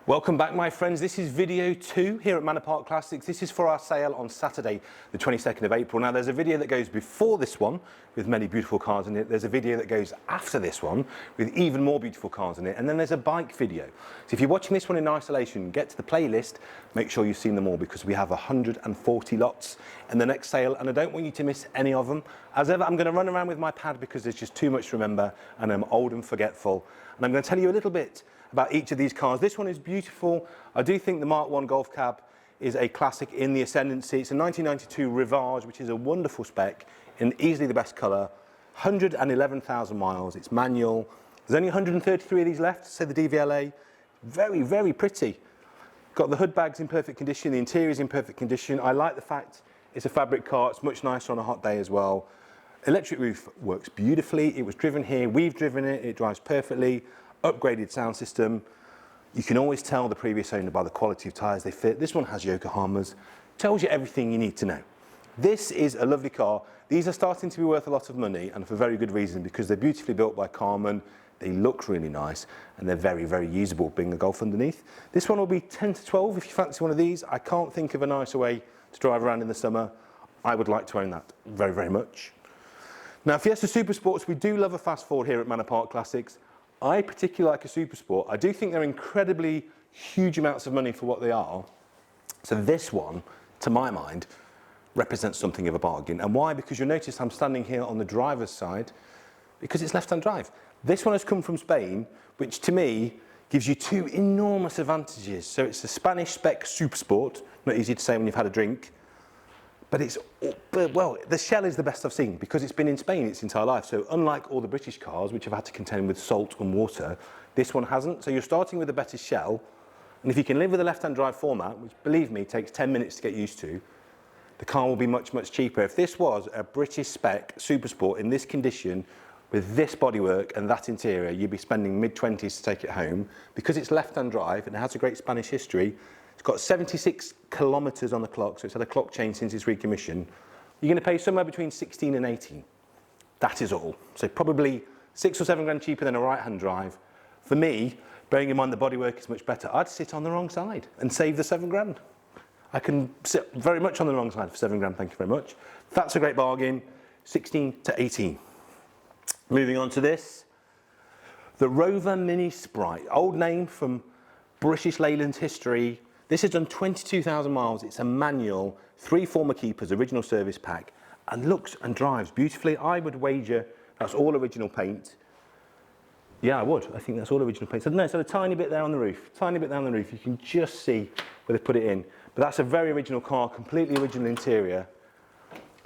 Welcome back, my friends. This is video 2 here at Manor Park Classics. This is for our sale on Saturday, the 22nd of April. Now, there's a video that goes before this one with many beautiful cars in it. There's a video that goes after this one with even more beautiful cars in it. And then there's a bike video. So if you're watching this one in isolation, get to the playlist, make sure you've seen them all because we have 140 lots in the next sale. And I don't want you to miss any of them. As ever, I'm going to run around with my pad because there's just too much to remember and I'm old and forgetful. And I'm going to tell you a little bit about each of these cars. This one is beautiful. I do think the Mark I Golf Cab is a classic in the ascendancy. It's a 1992 Rivage, which is a wonderful spec in easily the best colour. 111,000 miles. It's manual. There's only 133 of these left, so the DVLA. Very, very pretty. Got the hood bags in perfect condition. The interior is in perfect condition. I like the fact it's a fabric car. It's much nicer on a hot day as well. Electric roof works beautifully. It was driven here. We've driven it. It drives perfectly. Upgraded sound system. You can always tell the previous owner by the quality of tyres they fit. This one has Yokohamas. Tells you everything you need to know. This is a lovely car. These are starting to be worth a lot of money, and for very good reason, because they're beautifully built by Carman. They look really nice, and they're very, very usable, being a Golf underneath. This one will be 10 to 12 if you fancy one of these. I can't think of a nicer way to drive around in the summer. I would like to own that very, very much. Now, Fiesta Super Sports, we do love a fast forward here at Manor Park Classics. I particularly like a Super Sport. I do think they're incredibly huge amounts of money for what they are. So this one, to my mind, represents something of a bargain. And why? Because you'll notice I'm standing here on the driver's side because it's left-hand drive. This one has come from Spain, which to me gives you two enormous advantages. So it's a Spanish spec Super Sport, not easy to say when you've had a drink, but well, the shell is the best I've seen because it's been in Spain its entire life. So unlike all the British cars, which have had to contend with salt and water, this one hasn't. So you're starting with a better shell. And if you can live with a left-hand drive format, which believe me, takes 10 minutes to get used to, the car will be much, much cheaper. If this was a British spec Super Sport in this condition, with this bodywork and that interior, you'd be spending mid-20s to take it home. Because it's left-hand drive and it has a great Spanish history, it's got 76 kilometres on the clock, so it's had a clock change since its recommission. You're going to pay somewhere between 16 and 18. That is all. So probably 6 or 7 grand cheaper than a right-hand drive. For me, bearing in mind the bodywork is much better, I'd sit on the wrong side and save the 7 grand. I can sit very much on the wrong side for 7 grand, thank you very much. That's a great bargain, 16 to 18. Moving on to this, the Rover Mini Sprite. Old name from British Leyland history. This has done 22,000 miles. It's a manual, 3 former keepers, original service pack, and looks and drives beautifully. I would wager that's all original paint. Yeah, I would. I think that's all original paint. So no, so a tiny bit there on the roof. Tiny bit there on the roof. You can just see where they put it in. But that's a very original car, completely original interior.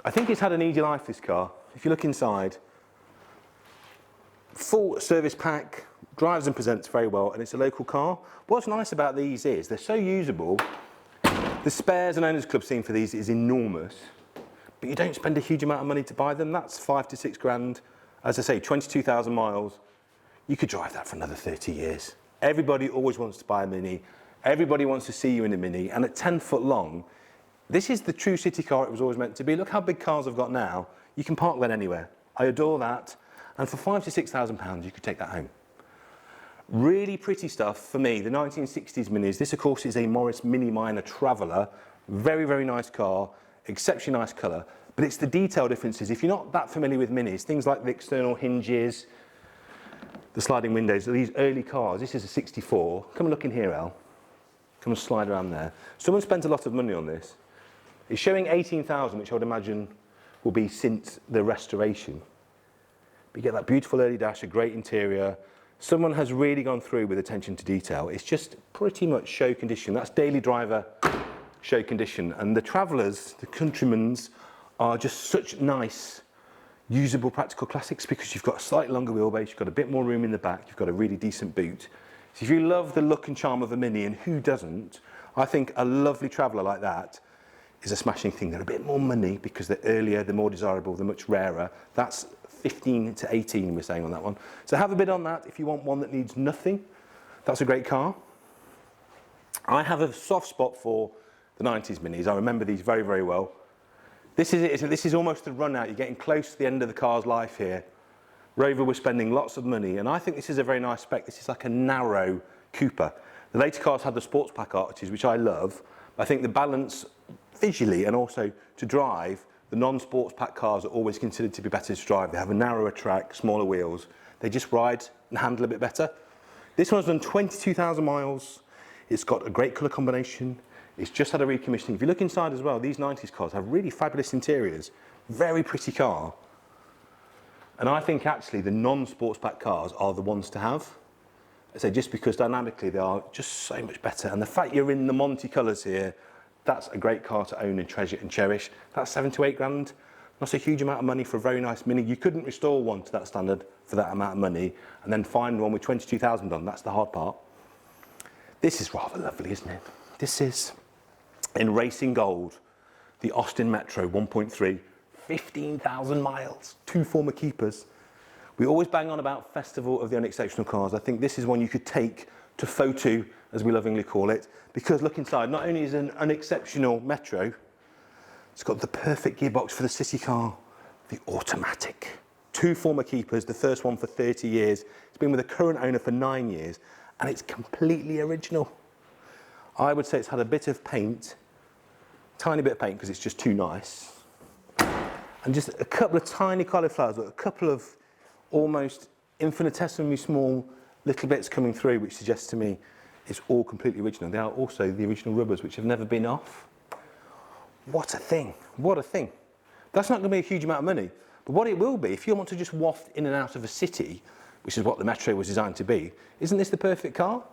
I think it's had an easy life, this car. If you look inside, full service pack, drives and presents very well, and it's a local car. What's nice about these is they're so usable. The spares and owners club scene for these is enormous, but you don't spend a huge amount of money to buy them. That's 5 to 6 grand. As I say, 22,000 miles. You could drive that for another 30 years. Everybody always wants to buy a Mini. Everybody wants to see you in a Mini, and at 10 foot long, this is the true city car it was always meant to be. Look how big cars I've got now. You can park that anywhere. I adore that. And for £5,000 to £6,000, you could take that home. Really pretty stuff for me, the 1960s Minis. This, of course, is a Morris Mini Minor Traveller. Very, very nice car, exceptionally nice colour. But it's the detail differences. If you're not that familiar with Minis, things like the external hinges, the sliding windows, these early cars. This is a 64. Come and look in here, Al. Come and slide around there. Someone spent a lot of money on this. It's showing 18,000, which I would imagine will be since the restoration. But you get that beautiful early dash, a great interior. Someone has really gone through with attention to detail. It's just pretty much show condition. That's daily driver show condition. And the Travellers, the Countrymen's, are just such nice, usable, practical classics because you've got a slightly longer wheelbase, you've got a bit more room in the back, you've got a really decent boot. So if you love the look and charm of a Mini, and who doesn't, I think a lovely Traveller like that is a smashing thing. They're a bit more money because they're earlier, they're more desirable, they're much rarer. That's 15 to 18 we're saying on that one. So have a bid on that if you want one that needs nothing. That's a great car. I have a soft spot for the 90s Minis. I remember these very, very well. This is it, isn't it? This is almost the run out. You're getting close to the end of the car's life here. Rover was spending lots of money, and I think this is a very nice spec. This is like a narrow Cooper. The later cars had the sports pack arches, which I love. I think the balance visually and also to drive, the non-sports pack cars are always considered to be better to drive. They have a narrower track, smaller wheels. They just ride and handle a bit better. This one's done 22,000 miles. It's got a great colour combination. It's just had a recommissioning. If you look inside as well, these 90s cars have really fabulous interiors. Very pretty car. And I think actually the non-sports pack cars are the ones to have. I say just because dynamically they are just so much better. And the fact you're in the Monty colours here, that's a great car to own and treasure and cherish. That's 7 to 8 grand. That's a huge amount of money for a very nice Mini. You couldn't restore one to that standard for that amount of money and then find one with 22,000 on. That's the hard part. This is rather lovely, isn't it? This is in racing gold, the Austin Metro 1.3, 15,000 miles, 2 former keepers. We always bang on about Festival of the Unexceptional Cars. I think this is one you could take to photo, as we lovingly call it, because look inside, not only is it an unexceptional Metro, it's got the perfect gearbox for the city car, the automatic. 2 former keepers, the first one for 30 years. It's been with the current owner for 9 years, and it's completely original. I would say it's had a bit of paint, tiny bit of paint because it's just too nice. And just a couple of tiny cauliflowers, a couple of almost infinitesimally small little bits coming through, which suggests to me it's all completely original. They are also the original rubbers, which have never been off. What a thing, what a thing. That's not going to be a huge amount of money, but what it will be, if you want to just waft in and out of a city, which is what the Metro was designed to be, isn't this the perfect car?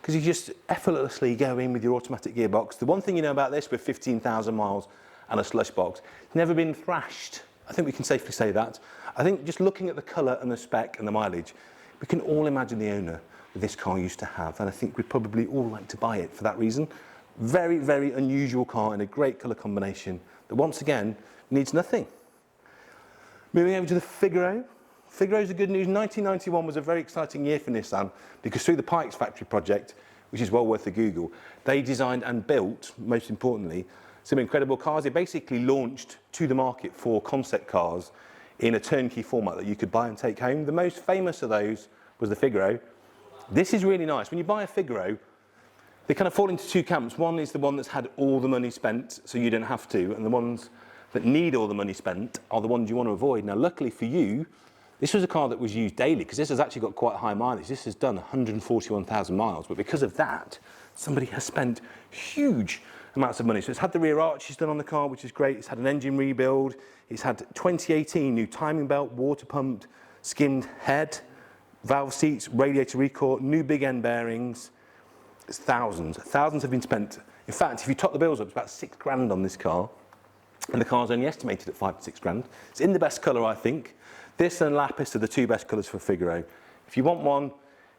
Because you just effortlessly go in with your automatic gearbox. The one thing you know about this, with 15,000 miles and a slush box, it's never been thrashed. I think we can safely say that. I think just looking at the colour and the spec and the mileage, we can all imagine the owner that this car used to have, and I think we'd probably all like to buy it for that reason. Very, very unusual car in a great colour combination that once again needs nothing. Moving over to the Figaro. Figaro's the good news. 1991 was a very exciting year for Nissan because through the Pikes factory project, which is well worth a Google, they designed and built, most importantly, some incredible cars. They basically launched to the market for concept cars in a turnkey format that you could buy and take home. The most famous of those was the Figaro. This is really nice. When you buy a Figaro, they kind of fall into 2 camps. One is the one that's had all the money spent, so you don't have to, and the ones that need all the money spent are the ones you want to avoid. Now, luckily for you, this was a car that was used daily because this has actually got quite high mileage. This has done 141,000 miles, but because of that, somebody has spent huge amounts of money. So it's had the rear arches done on the car, which is great. It's had an engine rebuild. It's had 2018 new timing belt, water pumped, skimmed head, valve seats, radiator recall, new big end bearings. It's thousands. Thousands have been spent. In fact, if you top the bills up, it's about 6 grand on this car. And the car's only estimated at 5 to 6 grand. It's in the best colour, I think. This and Lapis are the 2 best colours for Figaro. If you want one,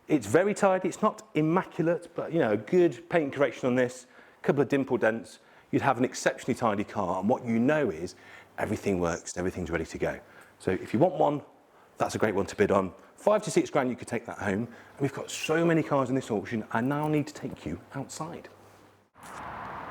it's very tidy. It's not immaculate, but you know, a good paint correction on this, a couple of dimple dents, you'd have an exceptionally tidy car. And what you know is everything works, everything's ready to go. So if you want one, that's a great one to bid on. 5 to 6 grand, you could take that home. And we've got so many cars in this auction, I now need to take you outside.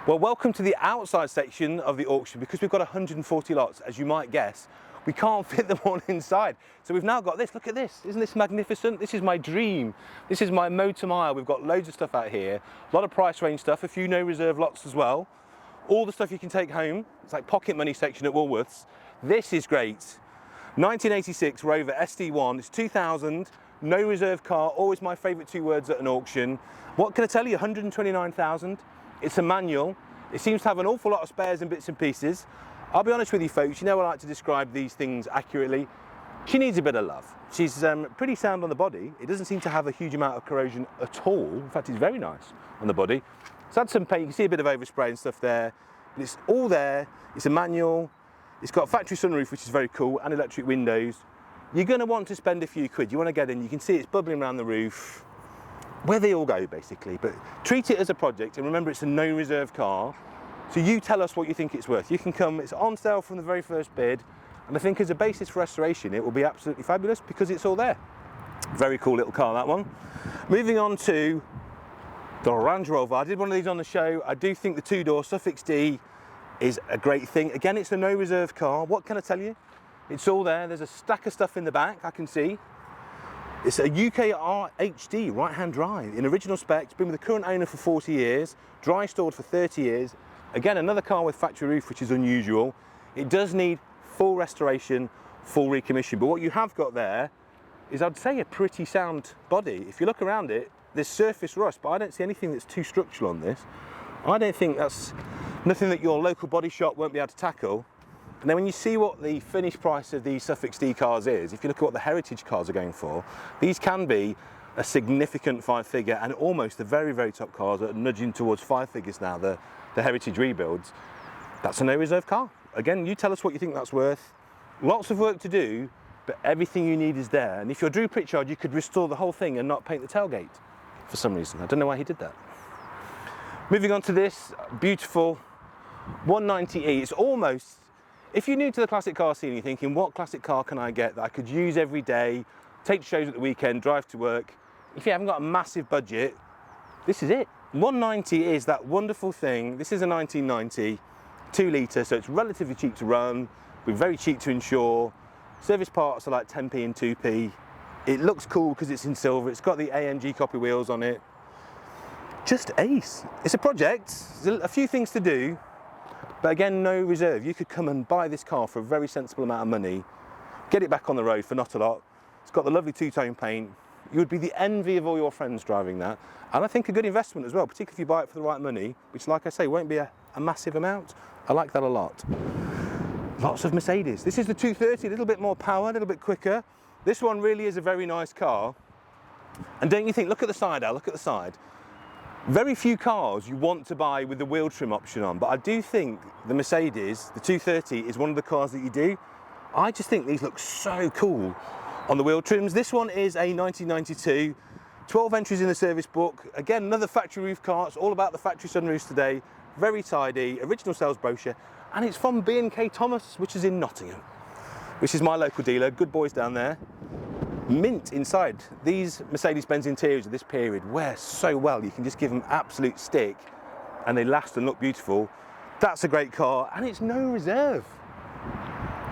Well, welcome to the outside section of the auction. Because we've got 140 lots, as you might guess, we can't fit them all inside. So we've now got this, look at this. Isn't this magnificent? This is my dream. This is my motor mile. We've got loads of stuff out here, a lot of price range stuff, a few no reserve lots as well. All the stuff you can take home. It's like pocket money section at Woolworths. This is great. 1986 Rover SD1, it's 2000, no reserve car, always my favourite 2 words at an auction. What can I tell you, 129,000. It's a manual. It seems to have an awful lot of spares and bits and pieces. I'll be honest with you folks, you know I like to describe these things accurately. She needs a bit of love. She's pretty sound on the body. It doesn't seem to have a huge amount of corrosion at all. In fact, it's very nice on the body. It's had some paint, you can see a bit of overspray and stuff there. But it's all there, it's a manual. It's got a factory sunroof, which is very cool, and electric windows. You're gonna want to spend a few quid. You wanna get in, you can see it's bubbling around the roof. Where they all go, basically. But treat it as a project, and remember it's a no reserve car. So you tell us what you think it's worth. You can come, it's on sale from the very first bid, and I think as a basis for restoration, it will be absolutely fabulous because it's all there. Very cool little car, that one. Moving on to the Range Rover. I did one of these on the show. I do think the 2-door Suffix D is a great thing. Again, it's a no reserve car. What can I tell you? It's all there. There's a stack of stuff in the back, I can see. It's a Jaguar XJ right-hand drive in original specs, been with the current owner for 40 years, dry stored for 30 years. Again, another car with factory roof, which is unusual. It does need full restoration, full recommission, but what you have got there is, I'd say, a pretty sound body. If you look around it, there's surface rust, but I don't see anything that's too structural on this. I don't think that's nothing that your local body shop won't be able to tackle. And then when you see what the finished price of these Suffolk XD cars is, if you look at what the heritage cars are going for, these can be a significant 5-figure, and almost the very, very top cars are nudging towards 5 figures now, the heritage rebuilds. That's a no reserve car. Again, you tell us what you think that's worth. Lots of work to do, but everything you need is there. And if you're Drew Pritchard, you could restore the whole thing and not paint the tailgate for some reason. I don't know why he did that. Moving on to this beautiful 190e. It's almost, if you're new to the classic car scene, you're thinking, what classic car can I get that I could use every day, take shows at the weekend, drive to work? If you haven't got a massive budget, this is it. 190 is that wonderful thing. This is a 1990, 2 litre, so it's relatively cheap to run, but very cheap to insure. Service parts are like 10p and 2p. It looks cool because it's in silver. It's got the AMG copy wheels on it. Just ace. It's a project. There's a few things to do, but again, no reserve. You could come and buy this car for a very sensible amount of money, get it back on the road for not a lot. It's got the lovely two-tone paint. You would be the envy of all your friends driving that. And I think a good investment as well, particularly if you buy it for the right money, which, like I say, won't be a massive amount. I like that a lot. Lots of Mercedes. This is the 230, a little bit more power, a little bit quicker. This one really is a very nice car. And don't you think, look at the side, Al, look at the side. Very few cars you want to buy with the wheel trim option on, but I do think the Mercedes, the 230, is one of the cars that you do. I just think these look so cool on the wheel trims. This one is a 1992, 12 entries in the service book. Again, another factory roof car. It's all about the factory sunroofs today. Very tidy, original sales brochure. And it's from B&K Thomas, which is in Nottingham, which is my local dealer. Good boys down there. Mint inside. These Mercedes-Benz interiors of this period wear so well. You can just give them absolute stick and they last and look beautiful. That's a great car, and it's no reserve.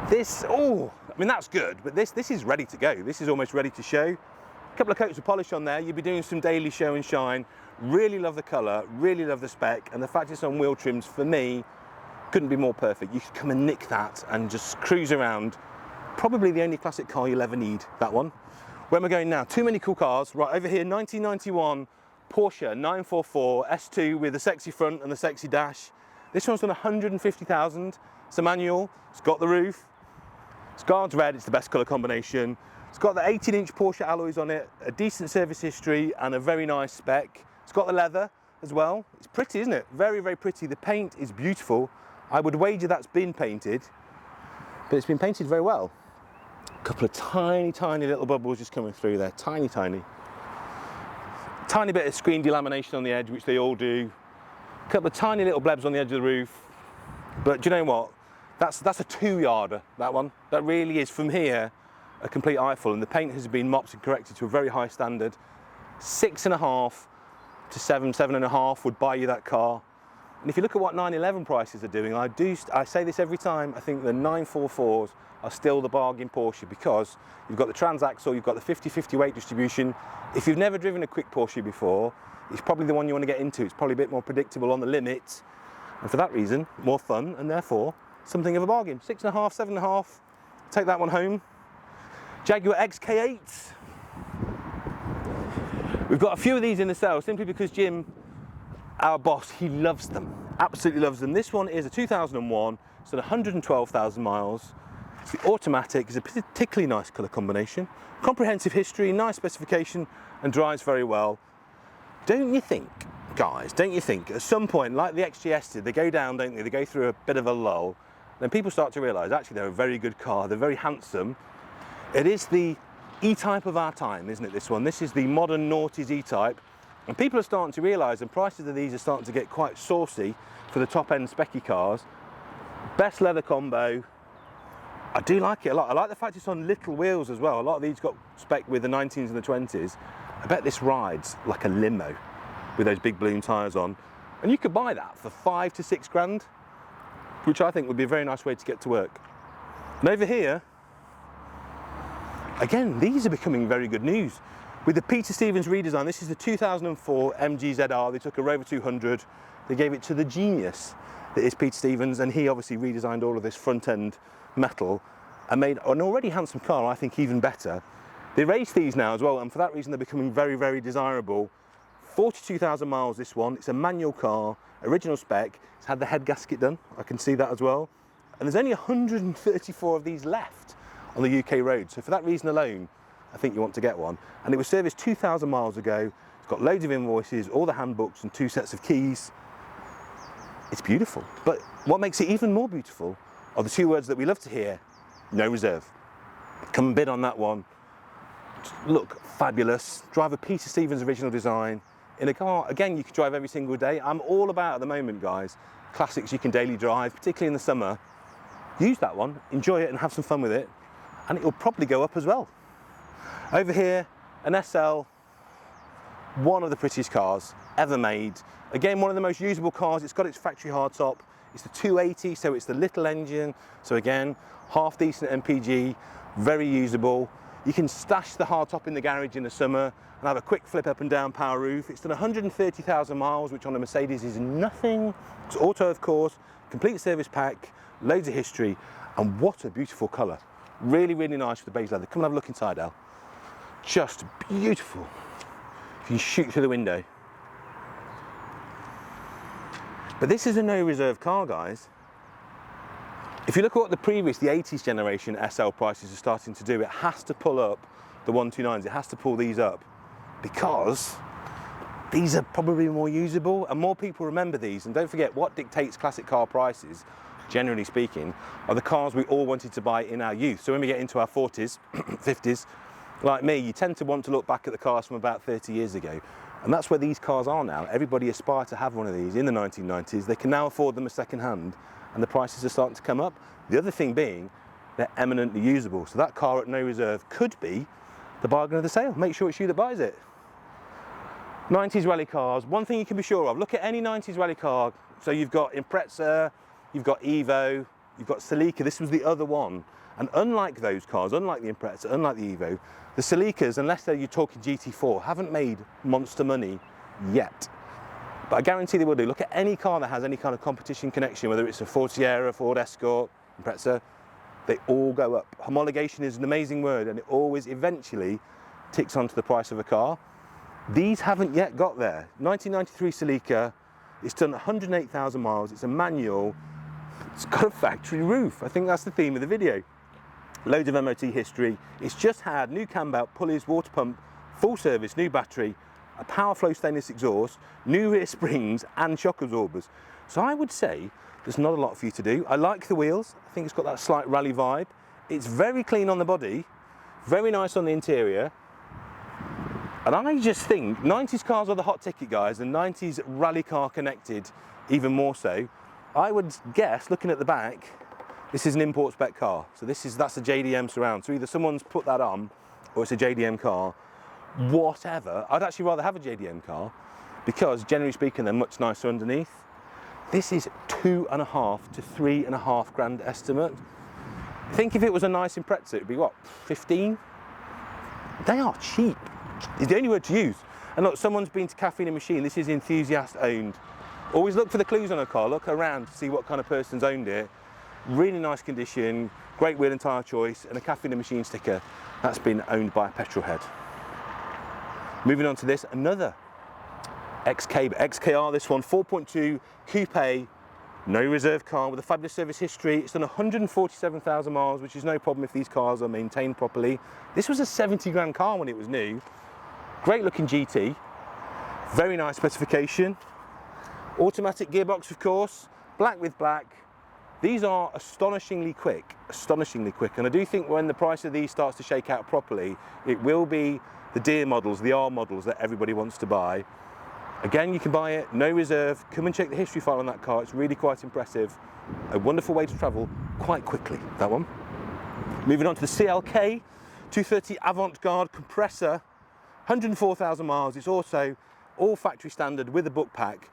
This, oh, I mean, that's good, but this is ready to go. This is almost ready to show. A couple of coats of polish on there. You'll be doing some daily show and shine. Really love the colour, really love the spec, and the fact it's on wheel trims, for me, couldn't be more perfect. You could come and nick that and just cruise around. Probably the only classic car you'll ever need, that one. Where am I going now? Too many cool cars. Right, over here, 1991 Porsche 944 S2 with the sexy front and the sexy dash. This one's done 150,000. It's a manual, it's got the roof. It's guards red, it's the best colour combination. It's got the 18-inch Porsche alloys on it, a decent service history and a very nice spec. It's got the leather as well. It's pretty, isn't it? Very, very pretty. The paint is beautiful. I would wager that's been painted, but it's been painted very well. A couple of tiny, tiny little bubbles just coming through there, tiny, tiny. Tiny bit of screen delamination on the edge, which they all do. A couple of tiny little blebs on the edge of the roof. But do you know what? That's a 2-yarder, that one. That really is, from here, a complete eyeful, and the paint has been mopped and corrected to a very high standard. 6.5 to 7.5 would buy you that car. And if you look at what 911 prices are doing, I say this every time, I think the 944s are still the bargain Porsche, because you've got the transaxle, you've got the 50-50 weight distribution. If you've never driven a quick Porsche before, it's probably the one you want to get into. It's probably a bit more predictable on the limit, and for that reason, more fun, and therefore, something of a bargain. 6.5, 7.5, take that one home. Jaguar XK8. We've got a few of these in the sale, simply because Jim, our boss, he loves them, absolutely loves them. This one is a 2001, it's at 112,000 miles. It's the automatic, it's a particularly nice colour combination. Comprehensive history, nice specification, and drives very well. Don't you think, guys, don't you think, at some point, like the XJS did, they go down, don't they? They go through a bit of a lull. Then people start to realise, actually, they're a very good car, they're very handsome. It is the E-Type of our time, isn't it, this one? This is the modern noughties E-Type. And people are starting to realise, and prices of these are starting to get quite saucy for the top-end specky cars. Best leather combo. I do like it a lot. I like the fact it's on little wheels as well. A lot of these got spec with the 19s and the 20s. I bet this rides like a limo with those big balloon tyres on. And you could buy that for 5 to 6 grand, which I think would be a very nice way to get to work. And over here, Again, these are becoming very good news. With the Peter Stevens redesign, this is the 2004 MGZR. They took a Rover 200, they gave it to the genius that is Peter Stevens, and he obviously redesigned all of this front end metal and made an already handsome car, I think, even better. They race these now as well, and for that reason they're becoming very, very desirable. 42,000 miles this one. It's a manual car, original spec. It's had the head gasket done, I can see that as well. And there's only 134 of these left on the UK road. So for that reason alone, I think you want to get one. And it was serviced 2,000 miles ago. It's got loads of invoices, all the handbooks and 2 sets of keys. It's beautiful. But what makes it even more beautiful are the 2 words that we love to hear: no reserve. Come and bid on that one. Look fabulous. Drive a Peter Stevens original design in a car, again, you can drive every single day. I'm all about, at the moment, guys, classics you can daily drive, particularly in the summer. Use that one, enjoy it and have some fun with it, and it will probably go up as well. Over here, an SL, one of the prettiest cars ever made. Again, one of the most usable cars. It's got its factory hardtop. It's the 280, so it's the little engine. So again, half decent MPG, very usable. You can stash the hardtop in the garage in the summer and have a quick flip up and down power roof. It's done 130,000 miles, which on a Mercedes is nothing. It's auto, of course, complete service pack, loads of history, and what a beautiful colour. Really, really nice with the base leather. Come and have a look inside, Al. Just beautiful. You can shoot through the window. But this is a no reserve car, guys. If you look at what the 80s generation SL prices are starting to do, it has to pull up the 129s, it has to pull these up, because these are probably more usable and more people remember these. And don't forget, what dictates classic car prices, generally speaking, are the cars we all wanted to buy in our youth. So when we get into our 40s, 50s, like me, you tend to want to look back at the cars from about 30 years ago. And that's where these cars are now. Everybody aspired to have one of these in the 1990s. They can now afford them a second hand, and the prices are starting to come up. The other thing being, they're eminently usable. So that car at no reserve could be the bargain of the sale. Make sure it's you that buys it. 90s rally cars, one thing you can be sure of, look at any 90s rally car. So you've got Impreza, you've got Evo, you've got Celica. This was the other one. And unlike those cars, unlike the Impreza, unlike the Evo, the Celicas, unless you're talking GT4, haven't made monster money yet. But I guarantee they will do. Look at any car that has any kind of competition connection, whether it's a Ford Sierra, Ford Escort, Impreza, they all go up. Homologation is an amazing word, and it always eventually ticks onto the price of a car. These haven't yet got there. 1993 Celica, it's done 108,000 miles, it's a manual, it's got a factory roof. I think that's the theme of the video. Loads of MOT history. It's just had new cam belt, pulleys, water pump, full service, new battery, a power flow stainless exhaust, new rear springs and shock absorbers. So I would say there's not a lot for you to do. I like the wheels. I think it's got that slight rally vibe. It's very clean on the body, very nice on the interior. And I just think 90s cars are the hot ticket, guys, and 90s rally car connected even more so. I would guess, looking at the back, this is an import spec car. So that's a JDM surround. So either someone's put that on or it's a JDM car. Whatever. I'd actually rather have a JDM car because generally speaking, they're much nicer underneath. This is 2.5 to 3.5 grand estimate. I think if it was a nice Impreza, it'd be what, 15? They are cheap. It's the only word to use. And look, someone's been to Caffeine and Machine. This is enthusiast owned. Always look for the clues on a car. Look around to see what kind of person's owned it. Really nice condition, great wheel and tyre choice, and a Caffeine and Machine sticker. That's been owned by a petrol head. Moving on to this, another XKR, this one, 4.2 coupe, no reserve car with a fabulous service history. It's done 147,000 miles, which is no problem if these cars are maintained properly. This was a 70 grand car when it was new. Great looking GT, very nice specification. Automatic gearbox, of course, black with black. These are astonishingly quick, and I do think when the price of these starts to shake out properly, it will be the dear models, the R models that everybody wants to buy. Again, you can buy it, no reserve. Come and check the history file on that car. It's really quite impressive. A wonderful way to travel quite quickly, that one. Moving on to the CLK 230 Avant-Garde compressor, 104,000 miles. It's also all factory standard with a book pack.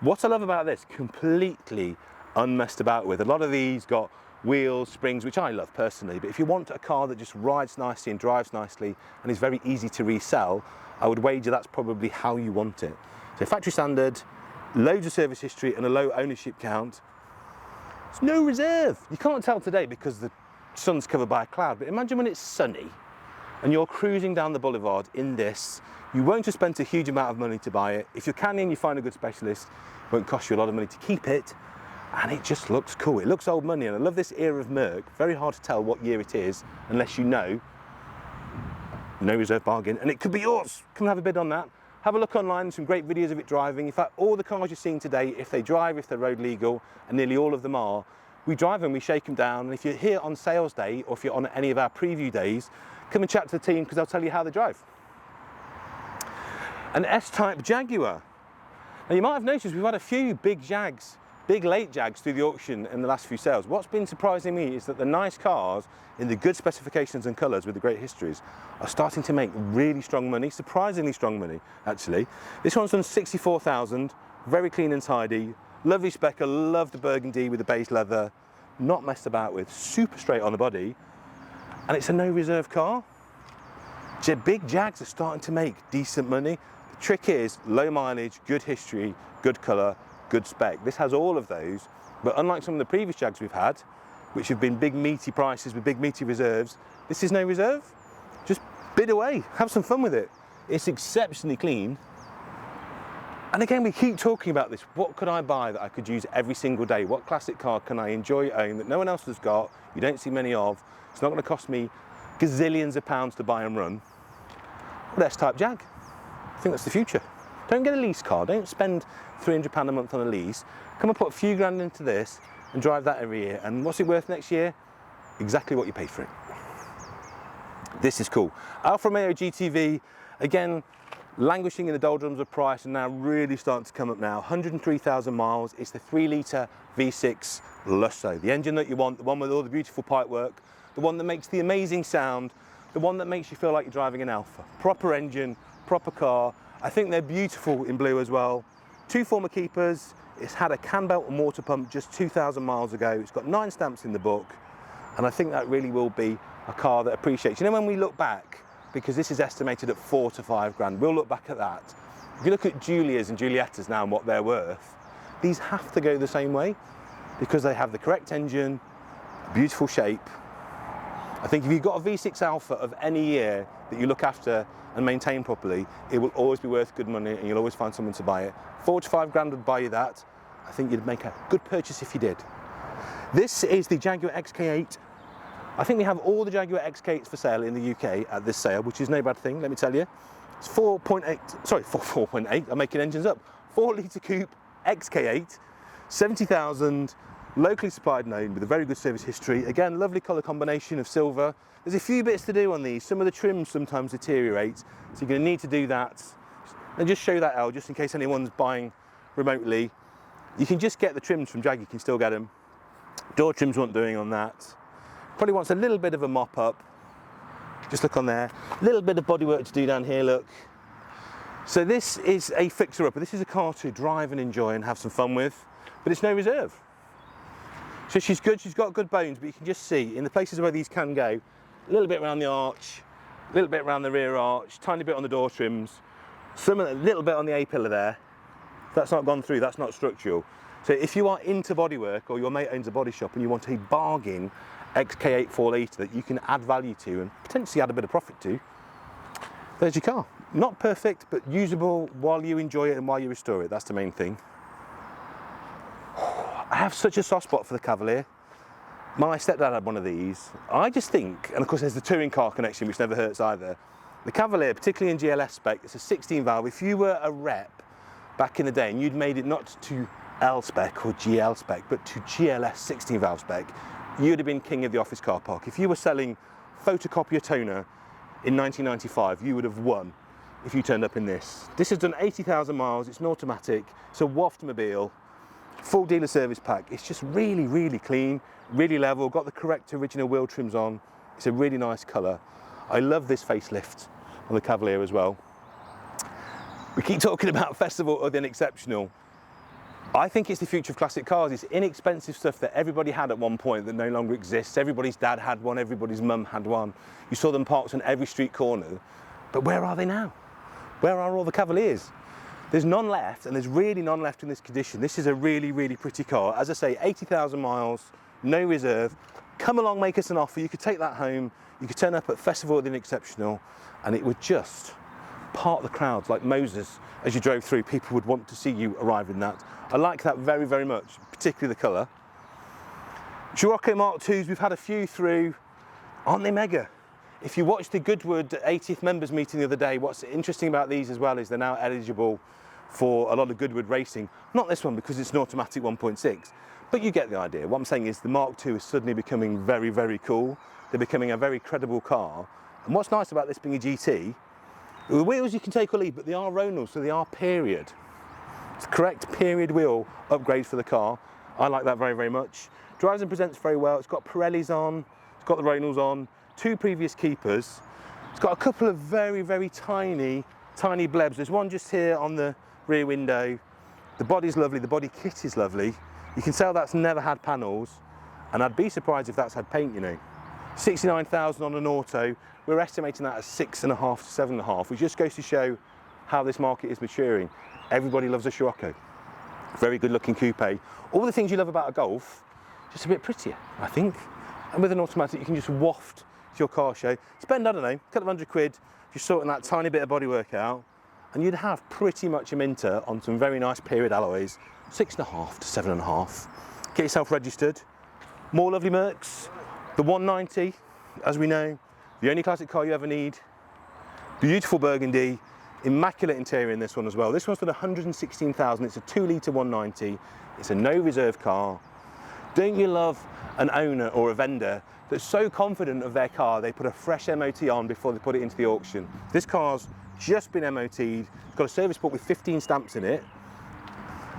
What I love about this, completely unmessed about with. A lot of these got wheels, springs, which I love personally, but if you want a car that just rides nicely and drives nicely and is very easy to resell, I would wager that's probably how you want it. So factory standard, loads of service history and a low ownership count. It's no reserve. You can't tell today because the sun's covered by a cloud, but imagine when it's sunny and you're cruising down the boulevard in this. You won't have spent a huge amount of money to buy it. If you're canning, you find a good specialist, it won't cost you a lot of money to keep it, and it just looks cool. It looks old money, and I love this era of Merc. Very hard to tell what year it is unless you know. No reserve bargain, and it could be yours. Come and have a bid on that. Have a look online, some great videos of it driving. In fact, all the cars you're seeing today, if they drive, if they're road legal, and nearly all of them are, we drive them, we shake them down, and if you're here on sales day, or if you're on any of our preview days, come and chat to the team because they'll tell you how they drive. An S-Type Jaguar. Now you might have noticed we've had a few big Jags, big late Jags through the auction in the last few sales. What's been surprising me is that the nice cars in the good specifications and colours with the great histories are starting to make really strong money, surprisingly strong money actually. This one's done 64,000, very clean and tidy, lovely spec. I love the burgundy with the beige leather, not messed about with, super straight on the body, and it's a no reserve car. Big Jags are starting to make decent money. The trick is low mileage, good history, good colour, good spec. This has all of those, but unlike some of the previous Jags we've had, which have been big meaty prices with big meaty reserves, this is no reserve. Just bid away, have some fun with it. It's exceptionally clean. And again, we keep talking about this. What could I buy that I could use every single day? What classic car can I enjoy own that no one else has got, you don't see many of? It's not going to cost me gazillions of pounds to buy and run. Well, S-Type Jag. I think that's the future. Don't get a lease car, don't spend £300 a month on a lease. Come and put a few grand into this and drive that every year. And what's it worth next year? Exactly what you paid for it. This is cool. Alfa Romeo GTV, again, languishing in the doldrums of price and now really starting to come up now. 103,000 miles. It's the 3-litre V6 Lusso, the engine that you want, the one with all the beautiful pipework, the one that makes the amazing sound, the one that makes you feel like you're driving an Alfa. Proper engine, proper car. I think they're beautiful in blue as well. 2 former keepers. It's had a cam belt and water pump just 2,000 miles ago. It's got 9 stamps in the book. And I think that really will be a car that appreciates. You know, when we look back, because this is estimated at 4 to 5 grand, we'll look back at that. If you look at Giulias and Giuliettas now and what they're worth, these have to go the same way because they have the correct engine, beautiful shape. I think if you've got a V6 Alfa of any year that you look after and maintain properly, it will always be worth good money and you'll always find someone to buy it. 4 to 5 grand would buy you that. I think you'd make a good purchase if you did. This is the Jaguar XK8. I think we have all the Jaguar XK8s for sale in the UK at this sale, which is no bad thing, let me tell you. It's 4.8, I'm making engines up. 4-litre coupe XK8, 70,000, locally supplied and owned with a very good service history. Again, lovely colour combination of silver. There's a few bits to do on these. Some of the trims sometimes deteriorate, so you're going to need to do that. And just show that L, just in case anyone's buying remotely. You can just get the trims from Jag, you can still get them. Door trims want doing on that. Probably wants a little bit of a mop up. Just look on there. A little bit of bodywork to do down here, look. So this is a fixer-upper. This is a car to drive and enjoy and have some fun with, but it's no reserve. So she's good, she's got good bones, but you can just see in the places where these can go, a little bit around the arch, a little bit around the rear arch, tiny bit on the door trims, a little bit on the A-pillar there. If that's not gone through, that's not structural. So if you are into bodywork or your mate owns a body shop and you want a bargain XK8 4-litre that you can add value to and potentially add a bit of profit to, there's your car. Not perfect, but usable while you enjoy it and while you restore it. That's the main thing. I have such a soft spot for the Cavalier. My stepdad had one of these. I just think, and of course there's the touring car connection, which never hurts either. The Cavalier, particularly in GLS spec, it's a 16 valve. If you were a rep back in the day and you'd made it not to L spec or GL spec, but to GLS 16 valve spec, you'd have been king of the office car park. If you were selling photocopier toner in 1995, you would have won if you turned up in this. This has done 80,000 miles, it's an automatic, it's a Waftmobile, full dealer service pack. It's just really, really clean, really level, got the correct original wheel trims on. It's a really nice colour. I love this facelift on the Cavalier as well. We keep talking about festival other than exceptional. I think it's the future of classic cars. It's inexpensive stuff that everybody had at one point that no longer exists. Everybody's dad had one, everybody's mum had one. You saw them parked on every street corner. But where are they now? Where are all the Cavaliers? There's none left, and there's really none left in this condition. This is a really, really pretty car. As I say, 80,000 miles, no reserve. Come along, make us an offer. You could take that home. You could turn up at Festival of the Exceptional, and it would just part the crowds like Moses. As you drove through, people would want to see you arrive in that. I like that very, very much, particularly the colour. Jaguar Mark IIs, we've had a few through. Aren't they mega? If you watched the Goodwood 80th members meeting the other day, what's interesting about these as well is they're now eligible for a lot of Goodwood racing. Not this one because it's an automatic 1.6, but you get the idea. What I'm saying is the Mark II is suddenly becoming very, very cool. They're becoming a very credible car. And what's nice about this being a GT, the wheels you can take or leave, but they are Ronals, so they are period. It's the correct period wheel upgrade for the car. I like that very, very much. Drives and presents very well. It's got Pirellis on, it's got the Ronals on, 2 previous keepers. It's got a couple of very, very tiny blebs. There's one just here on the rear window. The body's lovely, the body kit is lovely. You can tell that's never had panels, and I'd be surprised if that's had paint, you know. 69,000 on an auto. We're estimating that at 6.5 to 7.5, which just goes to show how this market is maturing. Everybody loves a Scirocco. Very good looking coupe. All the things you love about a Golf, just a bit prettier, I think. And with an automatic, you can just waft to your car show. Spend, I don't know, a couple of £100, just sorting that tiny bit of bodywork out, and you'd have pretty much a Minter on some very nice period alloys, 6.5 to 7.5. Get yourself registered. More lovely Mercs. The 190, as we know, the only classic car you ever need. Beautiful burgundy, immaculate interior in this one as well. This one's done 116,000. It's a 2-litre 190. It's a no reserve car. Don't you love an owner or a vendor that's so confident of their car they put a fresh MOT on before they put it into the auction? This car's just been MOT'd. It's got a service book with 15 stamps in it.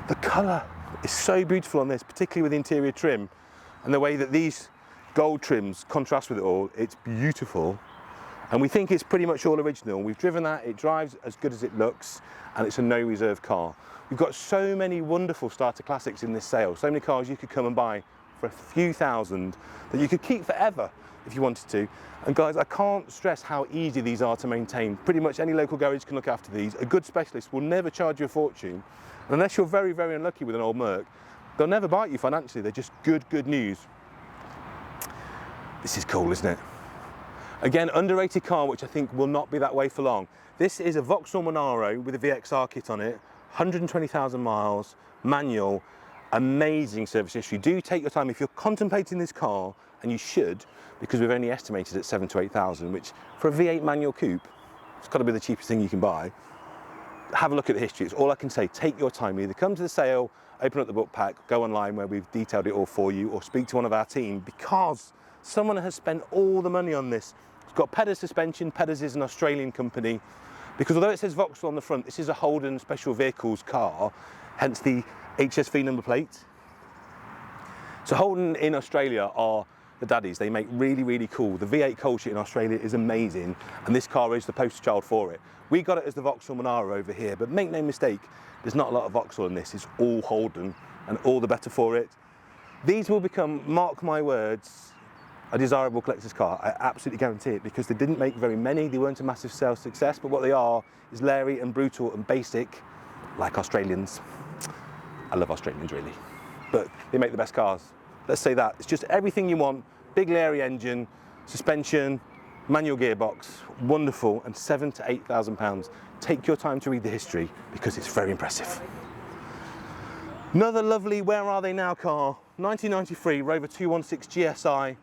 The colour is so beautiful on this, particularly with the interior trim and the way that these gold trims contrast with it all. It's beautiful, and we think it's pretty much all original. We've driven that, it drives as good as it looks, and it's a no reserve car. We've got so many wonderful starter classics in this sale, so many cars you could come and buy for a few thousand that you could keep forever if you wanted to. And guys, I can't stress how easy these are to maintain. Pretty much any local garage can look after these. A good specialist will never charge you a fortune, and unless you're very, very unlucky with an old Merc, they'll never bite you financially. They're just good news. This is cool, isn't it? Again, underrated car, which I think will not be that way for long. This is a Vauxhall Monaro with a VXR kit on it, 120,000 miles, manual, amazing service history. Do take your time if you're contemplating this car, and you should, because we've only estimated at 7 to 8,000, which for a V8 manual coupe, it's got to be the cheapest thing you can buy. Have a look at the history. It's all I can say. Take your time. Either come to the sale, open up the book pack, go online where we've detailed it all for you, or speak to one of our team, because someone has spent all the money on this. It's got Pedder suspension. Pedder's is an Australian company, because although it says Vauxhall on the front, this is a Holden Special Vehicles car, hence the HSV number plate. So Holden in Australia are the daddies. They make really cool. The V8 coal sheet in Australia is amazing, and this car is the poster child for it. We got it as the Vauxhall Monaro over here, but make no mistake, there's not a lot of Vauxhall in this. It's all Holden, and all the better for it. These will become, mark my words, a desirable collector's car. I absolutely guarantee it, because they didn't make very many. They weren't a massive sales success, but what they are is leery and brutal and basic, like Australians. I love Australians, really, but they make the best cars. Let's say that. It's just everything you want. Big leery engine, suspension, manual gearbox, wonderful, and 7 to 8,000 pounds. Take your time to read the history, because it's very impressive. Another lovely Where Are They Now car, 1993 Rover 216 GSI.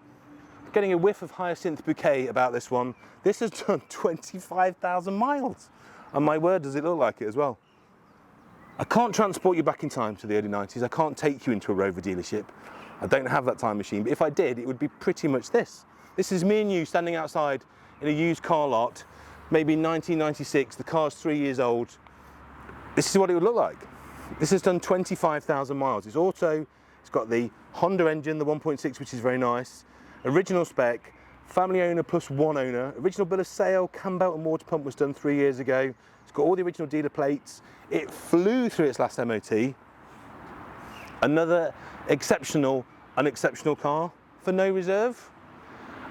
Getting a whiff of Hyacinth Bouquet about this one. This has done 25,000 miles, and my word, does it look like it as well. I can't transport you back in time to the early 90s. I can't take you into a Rover dealership. I don't have that time machine, but if I did, it would be pretty much this. This is me and you standing outside in a used car lot, maybe 1996, the car's 3 years old. This is what it would look like. This has done 25,000 miles. It's auto, it's got the Honda engine, the 1.6, which is very nice. Original spec, family owner plus one owner. Original bill of sale, cam belt and water pump was done 3 years ago. It's got all the original dealer plates. It flew through its last MOT. Another exceptional, unexceptional car for no reserve.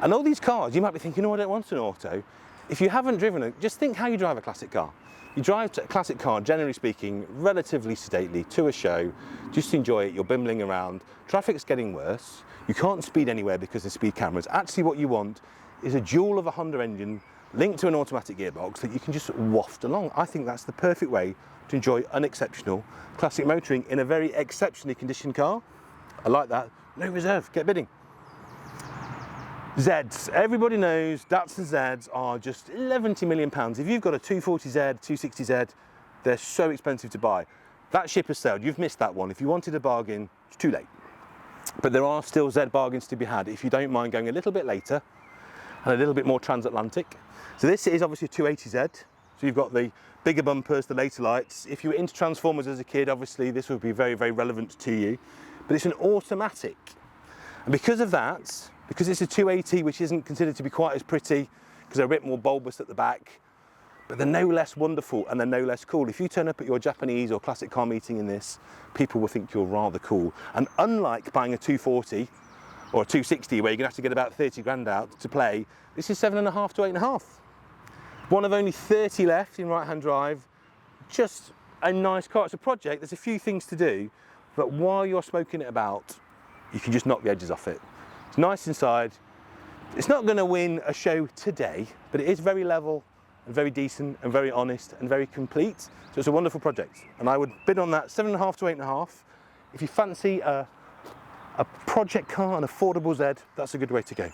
And all these cars, you might be thinking, oh, I don't want an auto. If you haven't driven it, just think how you drive a classic car. You drive a classic car, generally speaking, relatively sedately to a show, just enjoy it, you're bimbling around, traffic's getting worse, you can't speed anywhere because of speed cameras. Actually what you want is a dual of a Honda engine linked to an automatic gearbox that you can just waft along. I think that's the perfect way to enjoy unexceptional classic motoring in a very exceptionally conditioned car. I like that. No reserve, get bidding. Zeds, everybody knows Datsun Zeds are just £11 million. If you've got a 240Z, 260Z, they're so expensive to buy. That ship has sailed, you've missed that one. If you wanted a bargain, it's too late. But there are still Z bargains to be had if you don't mind going a little bit later and a little bit more transatlantic. So this is obviously a 280Z. So you've got the bigger bumpers, the later lights. If you were into Transformers as a kid, obviously this would be very, very relevant to you. But it's an automatic. And because of that, because it's a 280, which isn't considered to be quite as pretty, because they're a bit more bulbous at the back, but they're no less wonderful and they're no less cool. If you turn up at your Japanese or classic car meeting in this, people will think you're rather cool. And unlike buying a 240 or a 260, where you're gonna have to get about 30 grand out to play, this is 7.5 to 8.5. One of only 30 left in right-hand drive. Just a nice car. It's a project, there's a few things to do, but while you're smoking it about, you can just knock the edges off it. It's nice inside. It's not going to win a show today, but it is very level and very decent and very honest and very complete. So it's a wonderful project. And I would bid on that 7.5 to 8.5. If you fancy a project car, an affordable Z, that's a good way to go.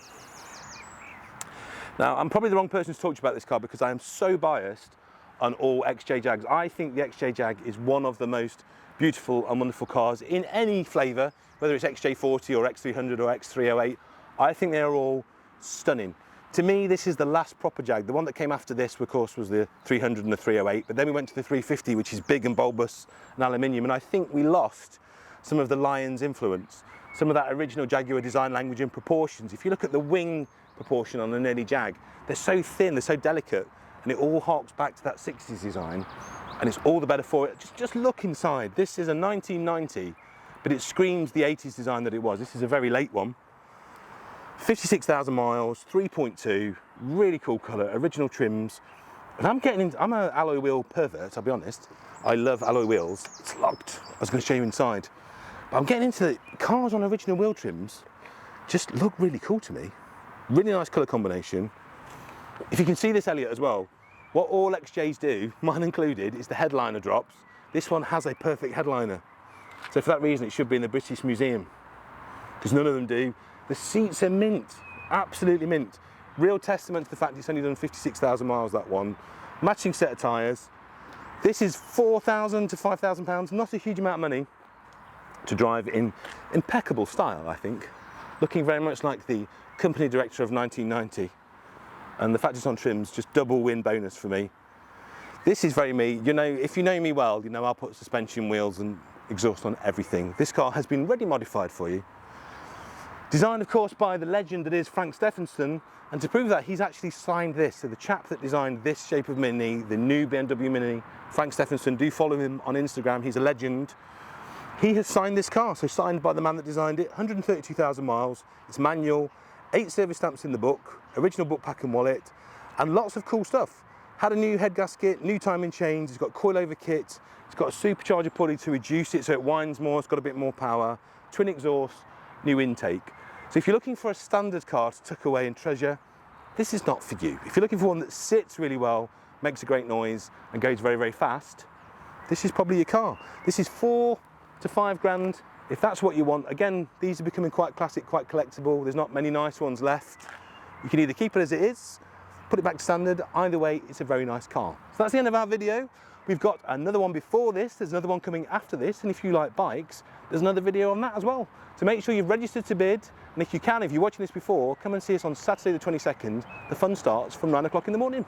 Now, I'm probably the wrong person to talk to you about this car because I am so biased on all XJ Jags. I think the XJ Jag is one of the most beautiful and wonderful cars in any flavour, whether it's XJ40 or X300 or X308, I think they're all stunning. To me, this is the last proper Jag. The one that came after this, of course, was the 300 and the 308, but then we went to the 350, which is big and bulbous and aluminium, and I think we lost some of the Lion's influence, some of that original Jaguar design language and proportions. If you look at the wing proportion on an early Jag, they're so thin, they're so delicate, and it all harks back to that 60s design, and it's all the better for it. Just look inside. This is a 1990, but it screams the 80s design that it was. This is a very late one. 56,000 miles, 3.2, really cool colour, original trims. And I'm an alloy wheel pervert, I'll be honest. I love alloy wheels. It's locked. I was going to show you inside. But I'm getting into the cars on original wheel trims, just look really cool to me. Really nice colour combination. If you can see this, Elliot, as well, what all XJs do, mine included, is the headliner drops. This one has a perfect headliner. So for that reason, it should be in the British Museum, because none of them do. The seats are mint, absolutely mint. Real testament to the fact it's only done 56,000 miles, that one. Matching set of tyres. This is £4,000 to £5,000, not a huge amount of money to drive in impeccable style, I think. Looking very much like the company director of 1990. And the fact it's on trims, just double win bonus for me. This is very me. You know, if you know me well, you know I'll put suspension, wheels and exhaust on everything. This car has been ready modified for you. Designed, of course, by the legend that is Frank Stephenson, and to prove that, he's actually signed this. So the chap that designed this shape of Mini, the new BMW Mini, Frank Stephenson, do follow him on Instagram, he's a legend. He has signed this car, so signed by the man that designed it, 132,000 miles, it's manual, 8 service stamps in the book, original book pack and wallet, and lots of cool stuff. Had a new head gasket, new timing chains, it's got coilover kit, it's got a supercharger pulley to reduce it so it winds more, it's got a bit more power, twin exhaust, new intake. So if you're looking for a standard car to tuck away and treasure, this is not for you. If you're looking for one that sits really well, makes a great noise and goes very, very fast, this is probably your car. This is 4 to 5 grand. If that's what you want, again, these are becoming quite classic, quite collectible. There's not many nice ones left. You can either keep it as it is, put it back to standard. Either way, it's a very nice car. So that's the end of our video. We've got another one before this. There's another one coming after this. And if you like bikes, there's another video on that as well. So make sure you've registered to bid. And if you can, if you're watching this before, come and see us on Saturday the 22nd. The fun starts from 9 o'clock in the morning.